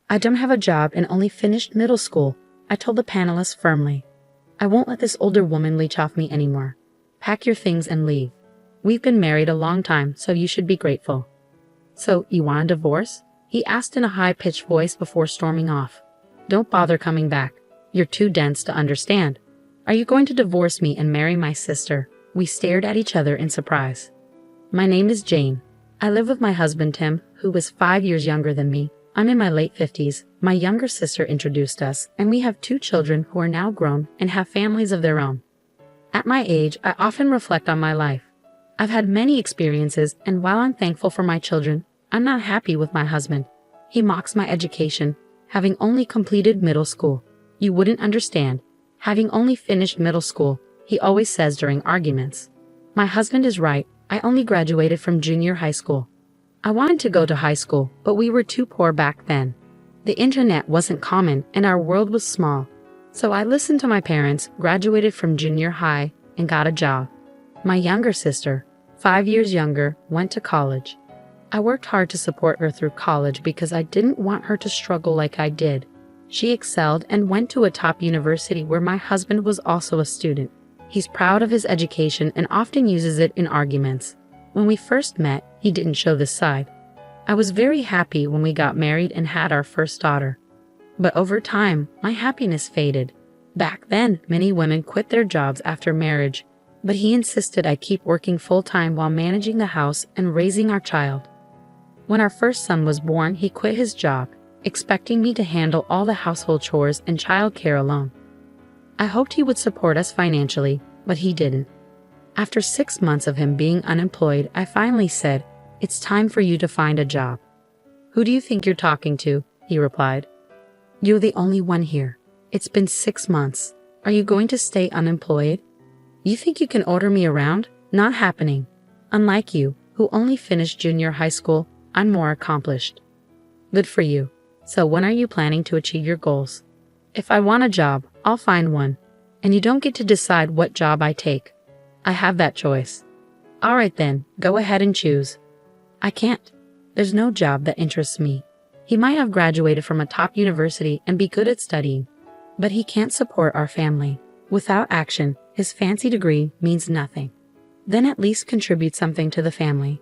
I don't have a job and only finished middle school, I told the panelists firmly. I won't let this older woman leech off me anymore. Pack your things and leave. We've been married a long time, so you should be grateful. So, you want a divorce? He asked in a high-pitched voice before storming off. Don't bother coming back. You're too dense to understand. Are you going to divorce me and marry my sister? We stared at each other in surprise. My name is Jane. I live with my husband Tim, who is 5 years younger than me. I'm in my late 50s. My younger sister introduced us, and we have 2 children who are now grown and have families of their own. At my age, I often reflect on my life. I've had many experiences, and while I'm thankful for my children, I'm not happy with my husband. He mocks my education, having only completed middle school. You wouldn't understand. Having only finished middle school, he always says during arguments. My husband is right. I only graduated from junior high school. I wanted to go to high school, but we were too poor back then. The internet wasn't common and our world was small. So I listened to my parents, graduated from junior high, and got a job. My younger sister, 5 years younger, went to college. I worked hard to support her through college because I didn't want her to struggle like I did. She excelled and went to a top university where my husband was also a student. He's proud of his education and often uses it in arguments. When we first met, he didn't show this side. I was very happy when we got married and had our first daughter. But over time, my happiness faded. Back then, many women quit their jobs after marriage, but he insisted I keep working full-time while managing the house and raising our child. When our first son was born, he quit his job, expecting me to handle all the household chores and childcare alone. I hoped he would support us financially, but he didn't. After 6 months of him being unemployed, I finally said, "It's time for you to find a job." "Who do you think you're talking to?" he replied. "You're the only one here. It's been 6 months. Are you going to stay unemployed? You think you can order me around? Not happening. Unlike you, who only finished junior high school, I'm more accomplished." "Good for you. So when are you planning to achieve your goals?" "If I want a job, I'll find one. And you don't get to decide what job I take. I have that choice." "All right then, go ahead and choose." "I can't. There's no job that interests me. He might have graduated from a top university and be good at studying, but he can't support our family. Without action, his fancy degree means nothing. Then at least contribute something to the family."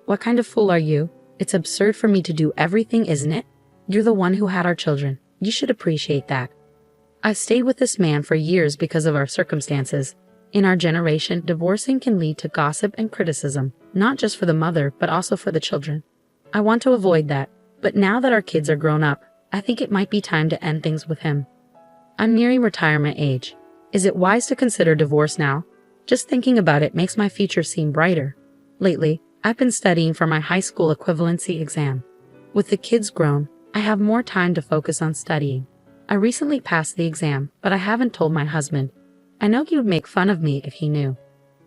"What kind of fool are you? It's absurd for me to do everything, isn't it? You're the one who had our children. You should appreciate that." I've stayed with this man for years because of our circumstances. In our generation, divorcing can lead to gossip and criticism, not just for the mother, but also for the children. I want to avoid that, but now that our kids are grown up, I think it might be time to end things with him. I'm nearing retirement age. Is it wise to consider divorce now? Just thinking about it makes my future seem brighter. Lately, I've been studying for my high school equivalency exam. With the kids grown, I have more time to focus on studying. I recently passed the exam, but I haven't told my husband. I know he would make fun of me if he knew.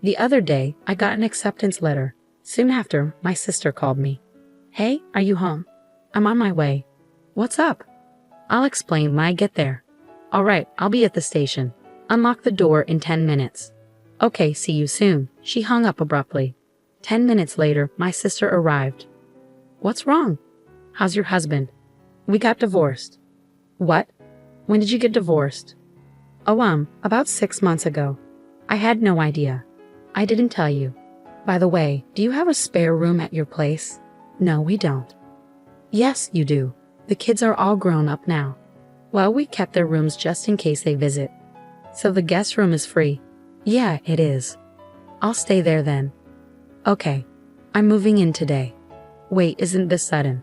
The other day, I got an acceptance letter. Soon after, my sister called me. "Hey, are you home?" "I'm on my way." "What's up?" "I'll explain when I get there." "All right, I'll be at the station. Unlock the door in 10 minutes. "Okay, see you soon." She hung up abruptly. 10 minutes later, my sister arrived. "What's wrong?" "How's your husband?" "We got divorced." "What? When did you get divorced?" "Oh, about 6 months ago." "I had no idea." "I didn't tell you." "By the way, do you have a spare room at your place?" "No, we don't." "Yes, you do. The kids are all grown up now." "Well, we kept their rooms just in case they visit." "So the guest room is free?" "Yeah, it is." "I'll stay there then." "Okay. I'm moving in today." "Wait, isn't this sudden?"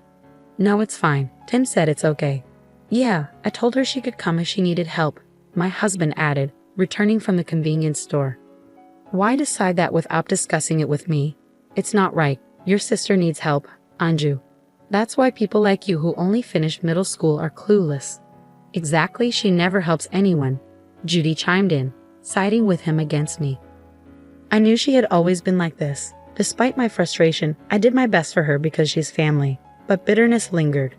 "No, it's fine. Tim said it's okay." "Yeah, I told her she could come if she needed help," my husband added, returning from the convenience store. "Why decide that without discussing it with me? It's not right. Your sister needs help, Anju. That's why people like you who only finished middle school are clueless." "Exactly, she never helps anyone," Judy chimed in, siding with him against me. I knew she had always been like this. Despite my frustration, I did my best for her because she's family, but bitterness lingered.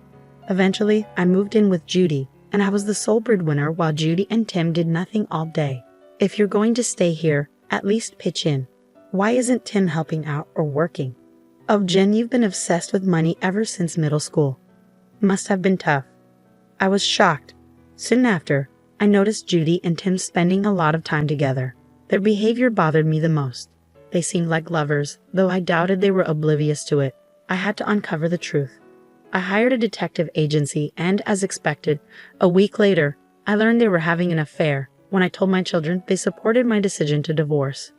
Eventually, I moved in with Judy, and I was the sole breadwinner while Judy and Tim did nothing all day. If you're going to stay here, at least pitch in. Why isn't Tim helping out or working? "Oh, Jen, you've been obsessed with money ever since middle school. Must have been tough." I was shocked. Soon after, I noticed Judy and Tim spending a lot of time together. Their behavior bothered me the most. They seemed like lovers, though I doubted they were oblivious to it. I had to uncover the truth. I hired a detective agency and, as expected, a week later, I learned they were having an affair. When I told my children, they supported my decision to divorce.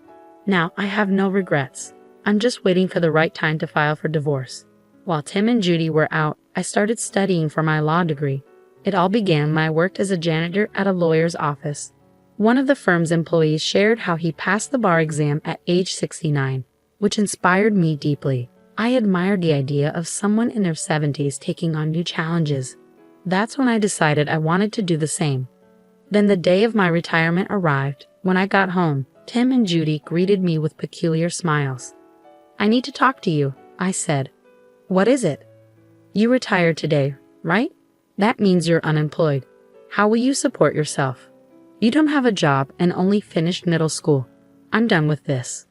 Now, I have no regrets. I'm just waiting for the right time to file for divorce. While Tim and Judy were out, I started studying for my law degree. It all began when I worked as a janitor at a lawyer's office. One of the firm's employees shared how he passed the bar exam at age 69, which inspired me deeply. I admired the idea of someone in their 70s taking on new challenges. That's when I decided I wanted to do the same. Then the day of my retirement arrived. When I got home, Tim and Judy greeted me with peculiar smiles. "I need to talk to you," I said. "What is it?" "You retired today, right? That means you're unemployed. How will you support yourself? You don't have a job and only finished middle school. I'm done with this.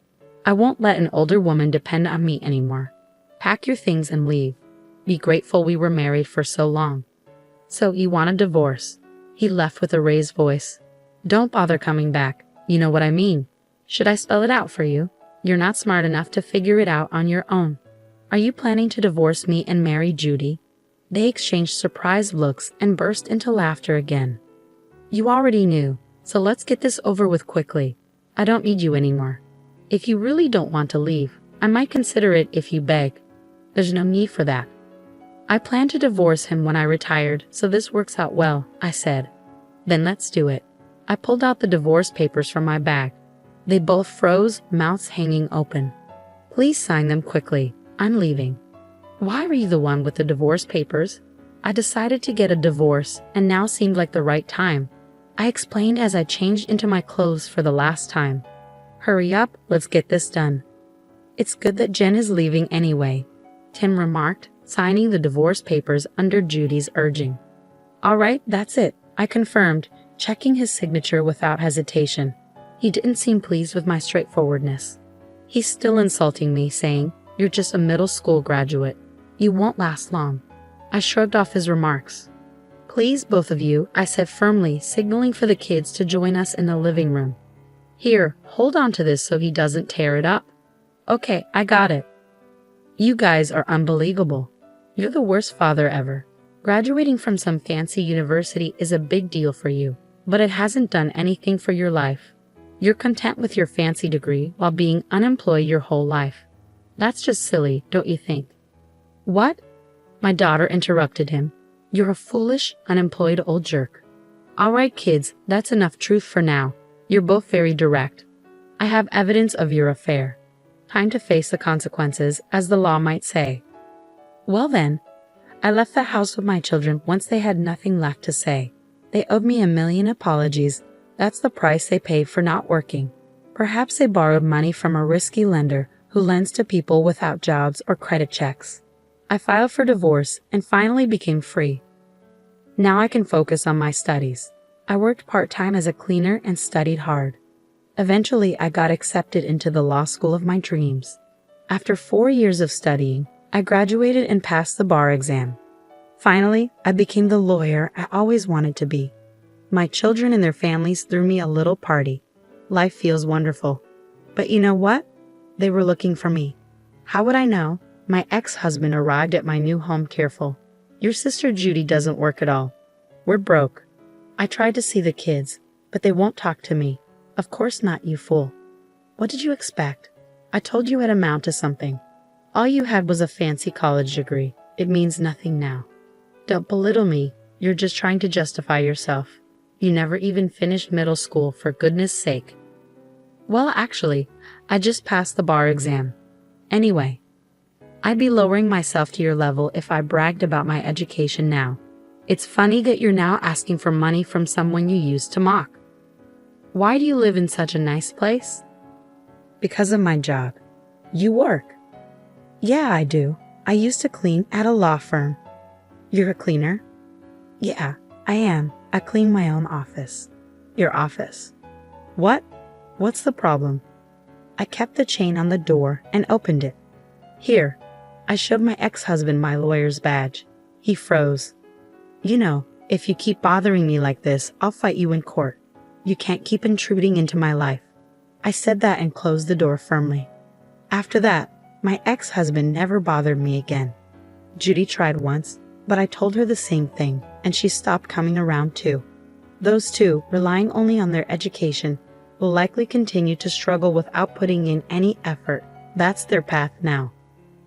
I won't let an older woman depend on me anymore. Pack your things and leave. Be grateful we were married for so long." "So you want a divorce?" He left with a raised voice. "Don't bother coming back. You know what I mean. Should I spell it out for you? You're not smart enough to figure it out on your own. Are you planning to divorce me and marry Judy?" They exchanged surprised looks and burst into laughter again. "You already knew, so let's get this over with quickly. I don't need you anymore. If you really don't want to leave, I might consider it if you beg. There's no need for that." "I plan to divorce him when I retired, so this works out well," I said. "Then let's do it." I pulled out the divorce papers from my bag. They both froze, mouths hanging open. "Please sign them quickly. I'm leaving." "Why were you the one with the divorce papers?" I decided to get a divorce, and now seemed like the right time. I explained as I changed into my clothes for the last time. "Hurry up, let's get this done." "It's good that Jen is leaving anyway," Tim remarked, signing the divorce papers under Judy's urging. "All right, that's it," I confirmed, checking his signature without hesitation. He didn't seem pleased with my straightforwardness. He's still insulting me, saying, "You're just a middle school graduate. You won't last long." I shrugged off his remarks. "Please, both of you," I said firmly, signaling for the kids to join us in the living room. "Here, hold on to this so he doesn't tear it up." "Okay, I got it." "You guys are unbelievable. You're the worst father ever. Graduating from some fancy university is a big deal for you, but it hasn't done anything for your life. You're content with your fancy degree while being unemployed your whole life. That's just silly, don't you think?" "What?" My daughter interrupted him. "You're a foolish, unemployed old jerk." "All right, kids, that's enough truth for now. You're both very direct. I have evidence of your affair. Time to face the consequences, as the law might say." Well then, I left the house with my children once they had nothing left to say. They owed me a million apologies. That's the price they paid for not working. Perhaps they borrowed money from a risky lender who lends to people without jobs or credit checks. I filed for divorce and finally became free. Now I can focus on my studies. I worked part-time as a cleaner and studied hard. Eventually, I got accepted into the law school of my dreams. After 4 years of studying, I graduated and passed the bar exam. Finally, I became the lawyer I always wanted to be. My children and their families threw me a little party. Life feels wonderful. But you know what? They were looking for me. How would I know? My ex-husband arrived at my new home tearful. "Your sister Judy doesn't work at all. We're broke." I tried to see the kids, but they won't talk to me. "Of course not, you fool. What did you expect? I told you I'd amount to something. All you had was a fancy college degree. It means nothing now. Don't belittle me. You're just trying to justify yourself. You never even finished middle school, for goodness sake." "Well, actually, I just passed the bar exam. Anyway, I'd be lowering myself to your level if I bragged about my education now. It's funny that you're now asking for money from someone you used to mock. Why do you live in such a nice place?" "Because of my job." "You work?" "Yeah, I do. I used to clean at a law firm." "You're a cleaner?" "Yeah, I am. I clean my own office." "Your office? What? What's the problem?" I kept the chain on the door and opened it. "Here." I showed my ex-husband my lawyer's badge. He froze. "You know, If you keep bothering me like this, I'll fight you in court. You can't keep intruding into my life. I said that and closed the door firmly. After that, my ex-husband never bothered me again. Judy tried once, but I told her the same thing, and she stopped coming around too. Those two, relying only on their education, will likely continue to struggle without putting in any effort. That's their path now.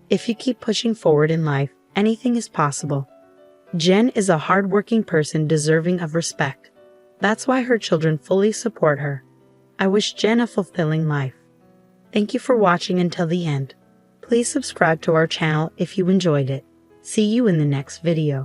If you keep pushing forward in life, anything is possible. Jen is a hardworking person deserving of respect. That's why her children fully support her. I wish Jen a fulfilling life. Thank you for watching until the end. Please subscribe to our channel if you enjoyed it. See you in the next video.